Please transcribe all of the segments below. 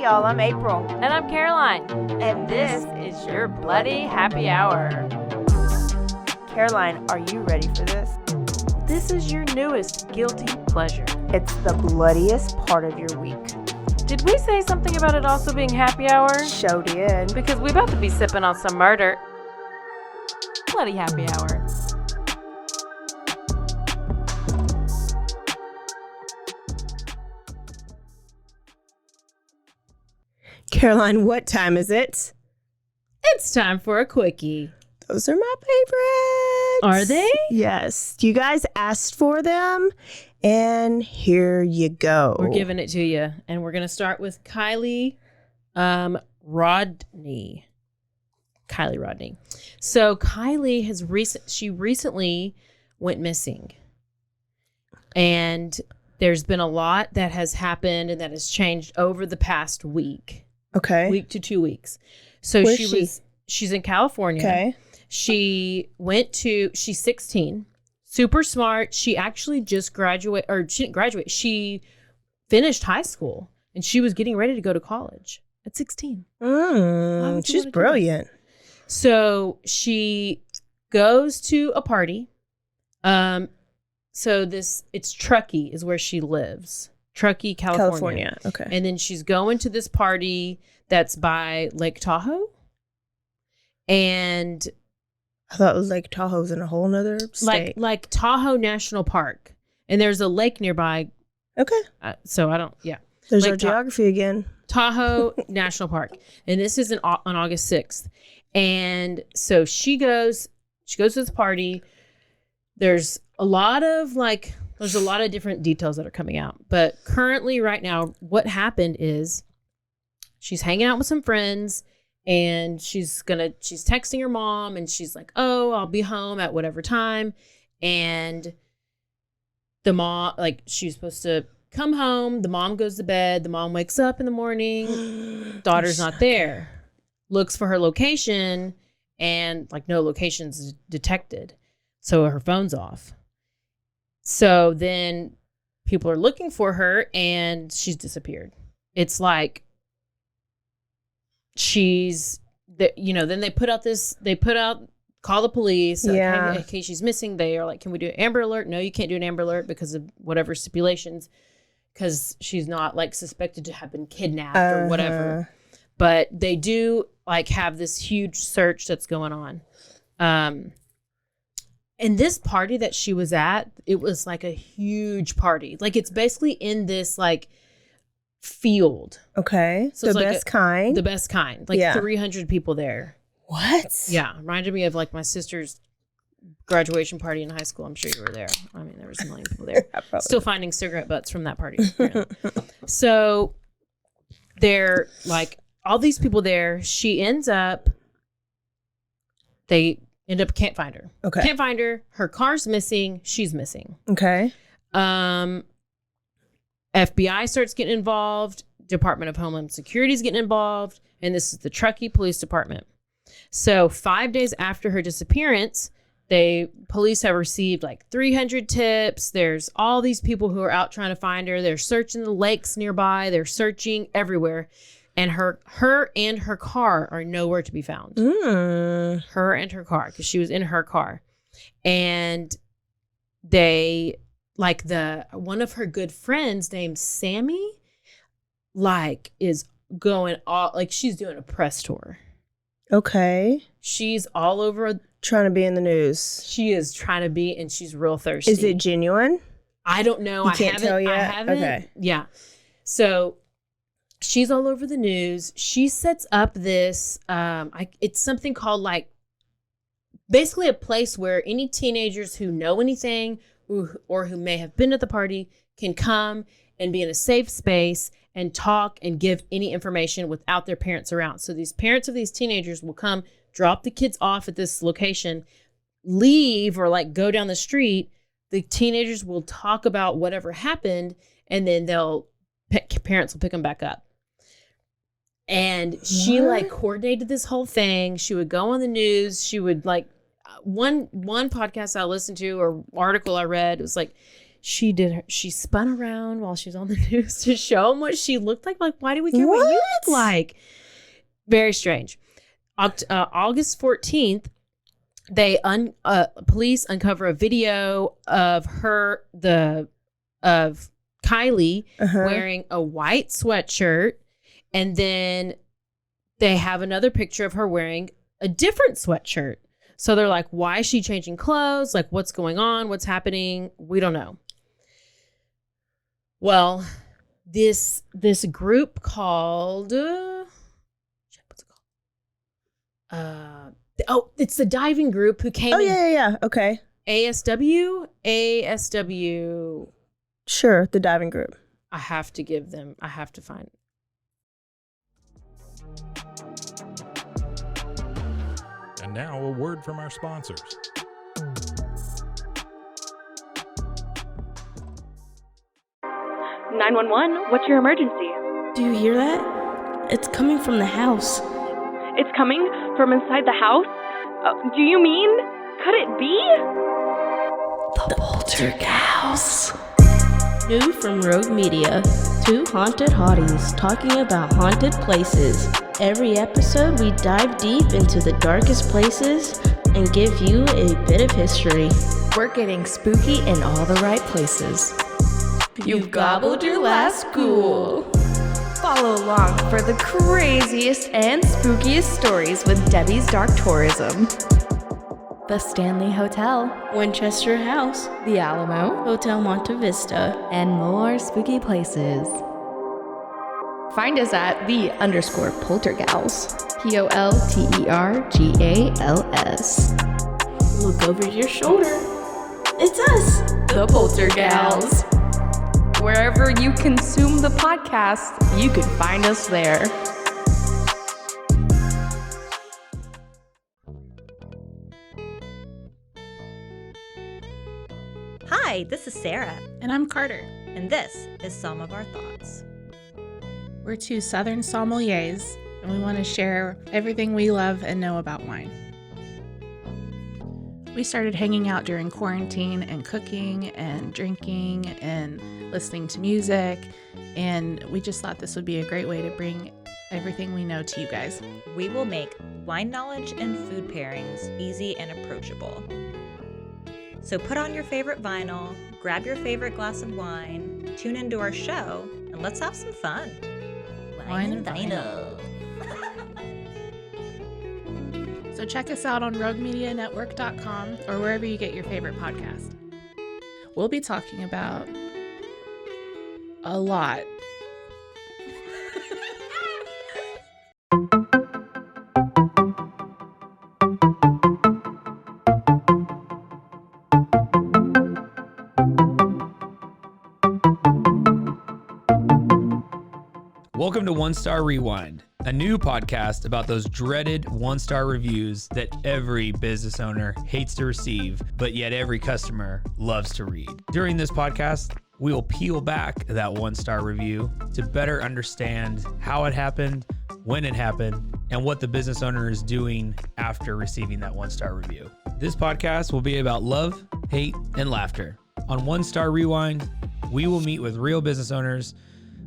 y'all. I'm April. And I'm Caroline. And this is your Bloody Happy Hour. Caroline, are you ready for this? This is your newest guilty pleasure. It's the bloodiest part of your week. Did we say something about it also being happy hour? Show did. Because we're about to be sipping on some murder. Bloody Happy Hour. Caroline, what time is it? It's time for a quickie. Those are my favorites. Are they? Yes. You guys asked for them, and here you go. We're giving it to you. And we're going to start with Kylie Rodney. Kylie Rodney. So Kylie has recently went missing. And there's been a lot that has happened and that has changed over the past week. Okay. Week to 2 weeks. So she's in California. Okay. She's 16, super smart. She actually just she didn't graduate. She finished high school and she was getting ready to go to college at 16. She's brilliant. So she goes to a party. So it's Truckee is where she lives. Truckee, California. Okay. And then she's going to this party that's by Lake Tahoe. And I thought it was Lake Tahoe's in a whole nother state. Like Tahoe National Park. And there's a lake nearby. Okay. There's our geography again. Tahoe National Park. And this is on August 6th. And so she goes to this party. There's a lot of different details that are coming out. But currently right now, what happened is she's hanging out with some friends and she's texting her mom and she's like, oh, I'll be home at whatever time. And the mom, she's supposed to come home. The mom goes to bed. The mom wakes up in the morning. Daughter's not there. Looks for her location and no location's detected. So her phone's off. So then people are looking for her and she's disappeared. It's like then they put out, call the police. Yeah. Like, okay, she's missing. They are like, can we do an Amber Alert? No, you can't do an Amber Alert because of whatever stipulations, because she's not suspected to have been kidnapped or whatever. But they do have this huge search that's going on. And this party that she was at, it was a huge party. It's basically in this field. Okay. So the best kind. The best kind. 300 people there. What? Yeah. Reminded me of my sister's graduation party in high school. I'm sure you were there. I mean, there was a million people there. Still finding cigarette butts from that party. So they're all these people there. They end up can't find her. Okay. Can't find her. Her car's missing. She's missing. Okay. FBI starts getting involved. Department of Homeland Security is getting involved. And this is the Truckee Police Department. So 5 days after her disappearance, police have received 300 tips. There's all these people who are out trying to find her. They're searching the lakes nearby. They're searching everywhere. And her and her car are nowhere to be found. Her and her car, because she was in her car. And they, one of her good friends named Sammy, is going all, she's doing a press tour. Okay. She's all over. Trying to be in the news. She is trying to be, and she's real thirsty. Is it genuine? I don't know. You can't tell yet? I haven't. Okay. Yeah. So she's all over the news. She sets up this, it's something called basically a place where any teenagers who know anything or who may have been at the party can come and be in a safe space and talk and give any information without their parents around. So these parents of these teenagers will come, drop the kids off at this location, leave or go down the street. The teenagers will talk about whatever happened, and then parents will pick them back up. And she coordinated this whole thing. She would go on the news. She would one podcast I listened to or article I read, it was She spun around while she was on the news to show them what she looked like. Like, why do we care what you look like? Very strange. August 14th, police uncover a video of Kylie wearing a white sweatshirt, and then they have another picture of her wearing a different sweatshirt. So they're like, why is she changing clothes? Like, what's going on? What's happening? We don't know. Well, this group called what's it called? It's the diving group who came. Yeah. Okay. ASW. Sure, the diving group. I have to find it. And now a word from our sponsors. "911, what's your emergency?" Do you hear that? It's coming from the house. It's coming from inside the house? Do you mean, could it be? The Poltergeist. New from Rogue Media. Two haunted hotties talking about haunted places. Every episode, we dive deep into the darkest places and give you a bit of history. We're getting spooky in all the right places. You've gobbled your last ghoul. Follow along for the craziest and spookiest stories with Debbie's Dark Tourism. The Stanley Hotel, Winchester House, the Alamo, Hotel Monte Vista, and more spooky places. Find us at _Poltergals. POLTERGALS. Look over your shoulder. It's us, The Poltergals. Wherever you consume the podcast, you can find us there. Hi, this is Sarah, And I'm Carter. and this is Some of Our Thoughts. We're two Southern sommeliers, and we want to share everything we love and know about wine. We started hanging out during quarantine and cooking and drinking and listening to music, and we just thought this would be a great way to bring everything we know to you guys. We will make wine knowledge and food pairings easy and approachable. So put on your favorite vinyl, grab your favorite glass of wine, tune into our show, and let's have some fun. Wine and vinyl. So check us out on roguemedianetwork.com or wherever you get your favorite podcast. We'll be talking about a lot. Welcome to One Star Rewind, a new podcast about those dreaded one-star reviews that every business owner hates to receive, but yet every customer loves to read. During this podcast, we will peel back that one-star review to better understand how it happened, when it happened, and what the business owner is doing after receiving that one-star review. This podcast will be about love, hate, and laughter. On One Star Rewind, we will meet with real business owners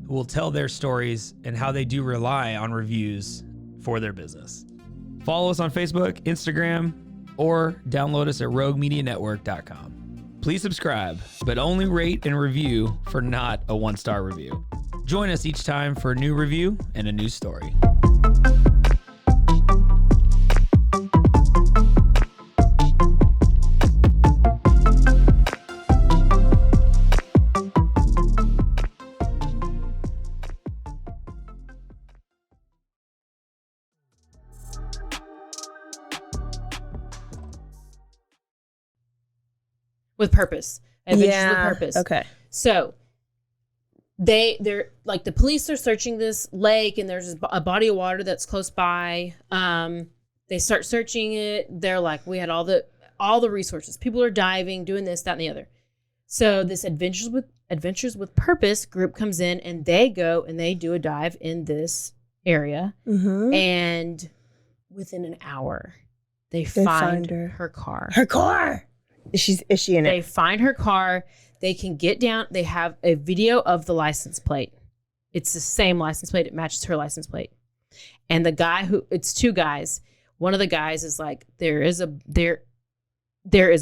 who will tell their stories and how they do rely on reviews for their business. Follow us on Facebook, Instagram, or download us at roguemedianetwork.com. Please subscribe, but only rate and review for not a one-star review. Join us each time for a new review and a new story. With purpose. Adventures with purpose. Okay. So they're like, the police are searching this lake, and there's a body of water that's close by. They start searching it. They're like, we had all the resources. People are diving, doing this, that, and the other. So this Adventures with Purpose group comes in, and they go and they do a dive in this area. Mm-hmm. And within an hour, they find her car. Her car. Is she in it? They find her car. They can get down. They have a video of the license plate. It's the same license plate. It matches her license plate. And the guy it's two guys. One of the guys is like, there is a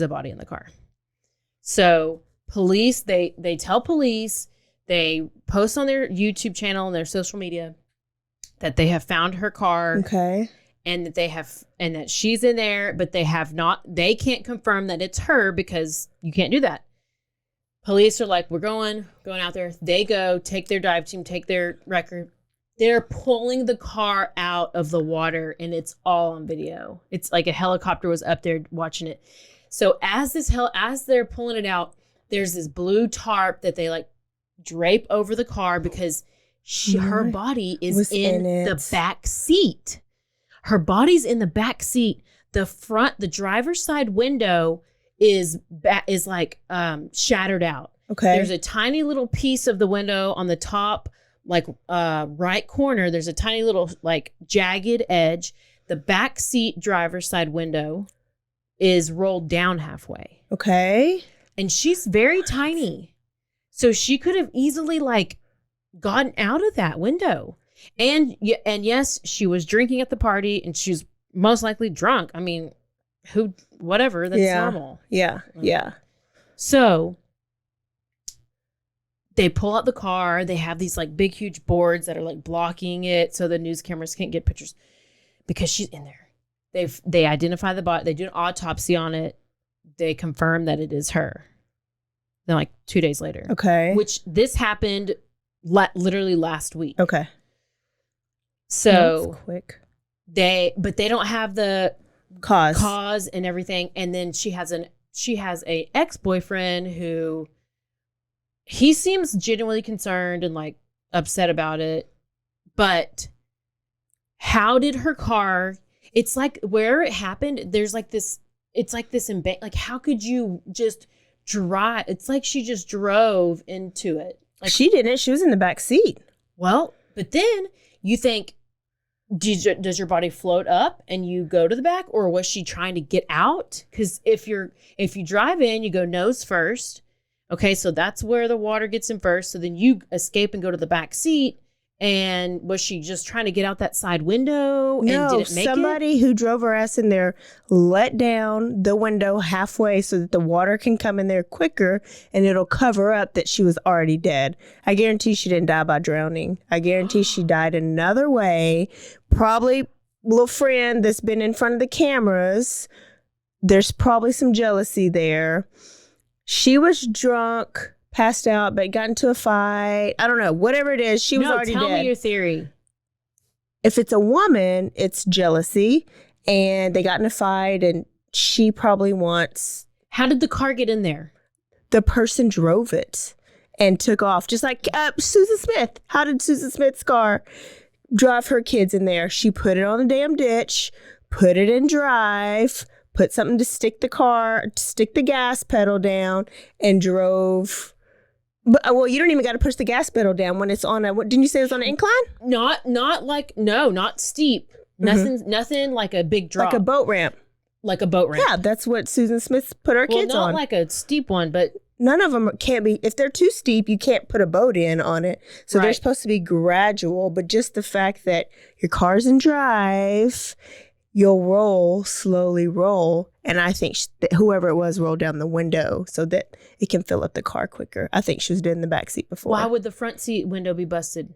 body in the car. So police, they tell police, they post on their YouTube channel and their social media that they have found her car. Okay. And that she's in there, but they can't confirm that it's her because you can't do that. Police are like, we're going out there. They go, take their dive team, take their record. They're pulling the car out of the water and it's all on video. It's like a helicopter was up there watching it. So as they're pulling it out, there's this blue tarp that they like drape over the car because her body is in the back seat. Her body's in the back seat. The driver's side window is like shattered out. Okay. There's a tiny little piece of the window on the top, like right corner. There's a tiny little like jagged edge. The back seat driver's side window is rolled down halfway. Okay. And she's very tiny. So she could have easily like gotten out of that window. And yes, she was drinking at the party and she's most likely drunk. I mean, whatever, that's normal. Yeah. Yeah. So they pull out the car. They have these like big, huge boards that are like blocking it so the news cameras can't get pictures because she's in there. They identify the body. They do an autopsy on it. They confirm that it is her. Then like 2 days later. Okay. Which this happened literally last week. Okay. So that's quick. They don't have the cause and everything. And then she has a ex-boyfriend who he seems genuinely concerned and like upset about it. But how did her car? It's like where it happened. There's like this. It's like this like how could you just drive? It's like she just drove into it. Like she didn't. She was in the back seat. Well, but then you think, does your body float up and you go to the back, or was she trying to get out? Because if you drive in, you go nose first. Okay, so that's where the water gets in first. So then you escape and go to the back seat. And was she just trying to get out that side window? No, and did it make somebody who drove her ass in there let down the window halfway so that the water can come in there quicker and it'll cover up that she was already dead. I guarantee she didn't die by drowning. I guarantee she died another way. Probably little friend that's been in front of the cameras. There's probably some jealousy there. She was drunk, passed out, but got into a fight. I don't know. Whatever it is, she was already dead. Tell me your theory. If it's a woman, it's jealousy, and they got in a fight, and she probably wants... How did the car get in there? The person drove it and took off. Just like Susan Smith. How did Susan Smith's car drive her kids in there? She put it on a damn ditch, put it in drive, put something to stick the gas pedal down, and drove... But well, you don't even got to push the gas pedal down when it's on what didn't you say it was on an incline? Not steep. Nothing like a big drop. Like a boat ramp. Yeah, that's what Susan Smith put her kids on. Well, not like a steep one, but none of them can't be. If they're too steep, you can't put a boat in on it. So they're supposed to be gradual, but just the fact that your car's in drive, you'll slowly roll. And I think whoever it was rolled down the window so that it can fill up the car quicker. I think she was in the back seat before. Why would the front seat window be busted?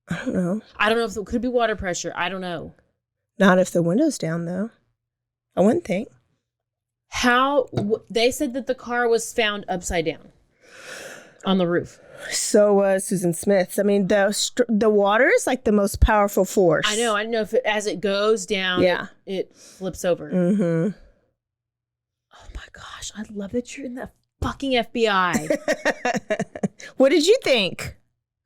I don't know. I don't know if it could be water pressure. I don't know. Not if the window's down, though. I wouldn't think. They said that the car was found upside down on the roof. So was Susan Smith's. I mean, the water is like the most powerful force. I know. I don't know if as it goes down, it flips over. Mm-hmm. Oh my gosh. I love that you're in the fucking FBI. What did you think?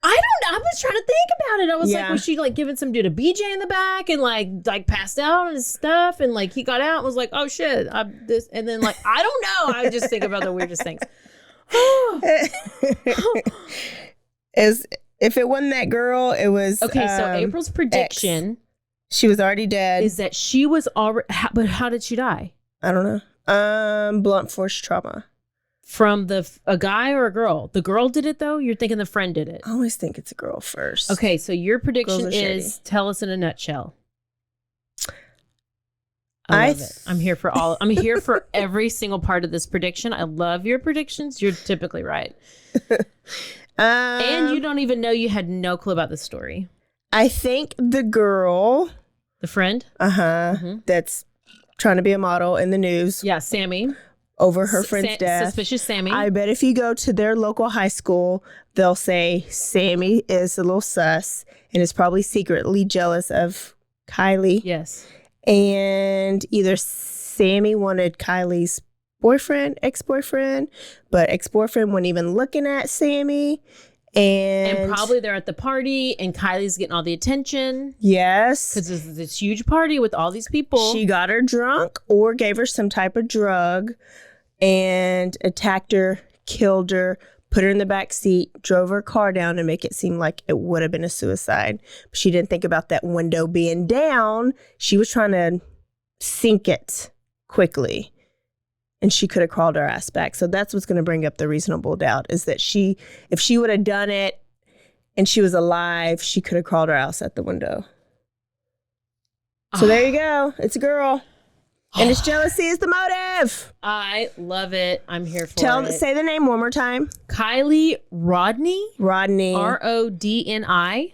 I was trying to think about it. I was like, was she like giving some dude a BJ in the back and like passed out and stuff? And like he got out and was like, oh shit, and then like, I don't know. I just think about the weirdest things. If it wasn't that girl, it was okay. So April's prediction, she was already dead. Is that she was already? But how did she die? I don't know. Blunt force trauma. from a guy or a girl? The girl did it, though? You're thinking the friend did it? I always think it's a girl first. Okay, so your prediction Girls are shady. is, tell us in a nutshell. I love it. I'm here for every single part of this prediction. I love your predictions. You're typically right. And you don't even know, you had no clue about this story. I think the girl. The friend? That's trying to be a model in the news. Yeah, Sammy. Over her friend's death. Suspicious Sammy. I bet if you go to their local high school, they'll say Sammy is a little sus and is probably secretly jealous of Kylie. Yes. And either Sammy wanted Kylie's ex-boyfriend, but ex-boyfriend wasn't even looking at Sammy. And probably they're at the party and Kylie's getting all the attention. Yes. Because there's this huge party with all these people. She got her drunk or gave her some type of drug and attacked her, killed her, put her in the back seat, drove her car down to make it seem like it would have been a suicide. But she didn't think about that window being down. She was trying to sink it quickly. And she could have crawled her ass back. So that's what's going to bring up the reasonable doubt, is that if she would have done it and she was alive, she could have crawled her ass out the window. So there you go. It's a girl. And it's jealousy is the motive. I love it. I'm here for it. Say the name one more time. Kylie Rodni. Rodni. Rodni.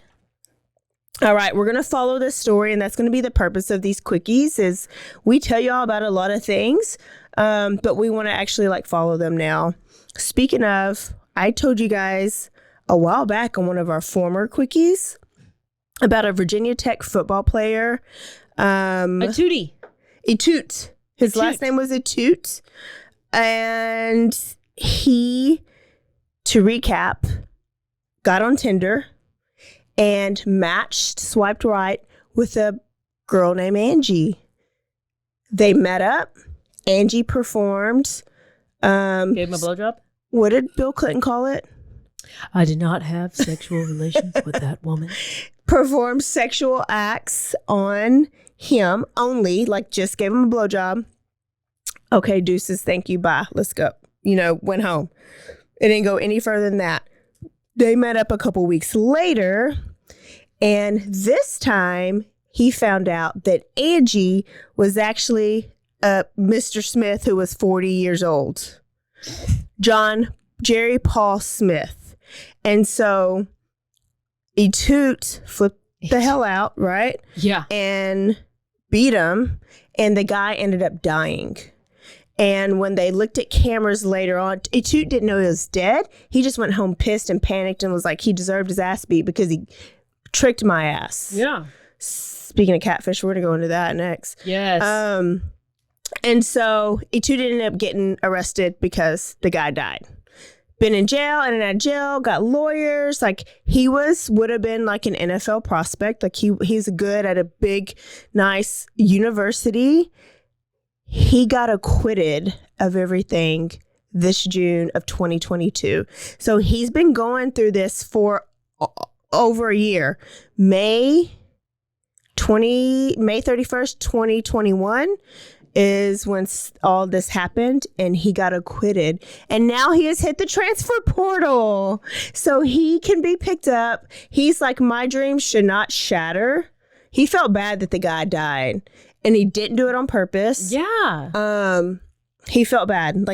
All right, we're going to follow this story, and that's going to be the purpose of these quickies, is we tell you all about a lot of things, but we want to actually follow them now. Speaking of, I told you guys a while back on one of our former quickies about a Virginia Tech football player. Etute. His last name was Etute. And he, to recap, got on Tinder and swiped right with a girl named Angie. They met up. Angie performed. Gave him a blowjob? What did Bill Clinton call it? I did not have sexual relations with that woman. Performed sexual acts on him only, just gave him a blowjob. Okay, deuces, thank you, bye, let's go. Went home. It didn't go any further than that. They met up a couple weeks later, and this time he found out that Angie was actually Mr. Smith, who was 40 years old. Jerry Paul Smith. And so Etute flipped the hell out, right? Yeah. And beat him, and the guy ended up dying. And when they looked at cameras later on, Etute didn't know he was dead. He just went home pissed and panicked and was like, he deserved his ass beat because he tricked my ass. Yeah. Speaking of catfish, we're going to go into that next. Yes. And so Etute ended up getting arrested because the guy died. Been in jail, and out of jail, got lawyers. He would have been an NFL prospect. He's good at a big, nice university. He got acquitted of everything this June of 2022. So he's been going through this for over a year. May 31st, 2021 is when all this happened, and he got acquitted. And now he has hit the transfer portal. So he can be picked up. He's like, my dreams should not shatter. He felt bad that the guy died, and he didn't do it on purpose. Yeah. He felt bad.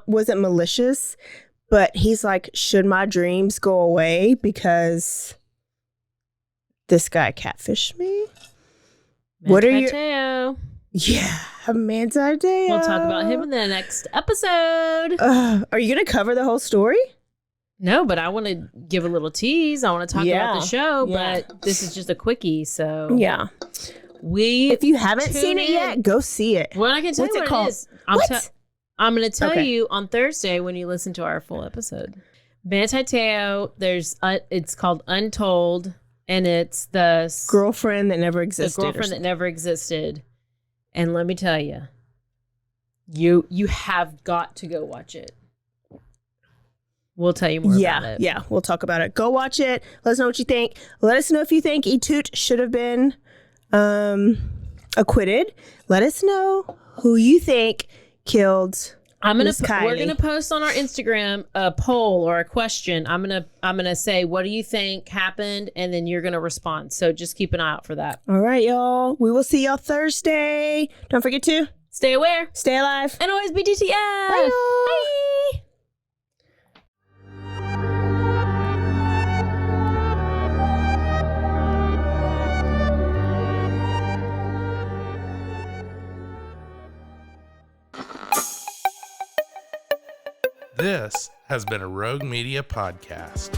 Wasn't malicious, but he's like, should my dreams go away because this guy catfished me? What are your... Yeah, Manti Te'o. We'll talk about him in the next episode. Are you going to cover the whole story? No, but I want to give a little tease. I want to talk about the show, but this is just a quickie, so... Yeah. If you haven't seen it yet, go see it. Well, I can tell you what it is. I'm going to tell Okay. you on Thursday when you listen to our full episode. Manti Te'o, it's called Untold, and it's the... Girlfriend that never existed. The girlfriend that never existed. And let me tell you, you have got to go watch it. We'll tell you more about it. Yeah, we'll talk about it. Go watch it. Let us know what you think. Let us know if you think Etute should have been acquitted. Let us know who you think killed We're gonna post on our Instagram a poll or a question. I'm gonna say, what do you think happened, and then you're gonna respond. So just keep an eye out for that. All right, y'all. We will see y'all Thursday. Don't forget to stay aware, stay alive, and always be DTF. Bye. Bye. This has been a Rogue Media podcast.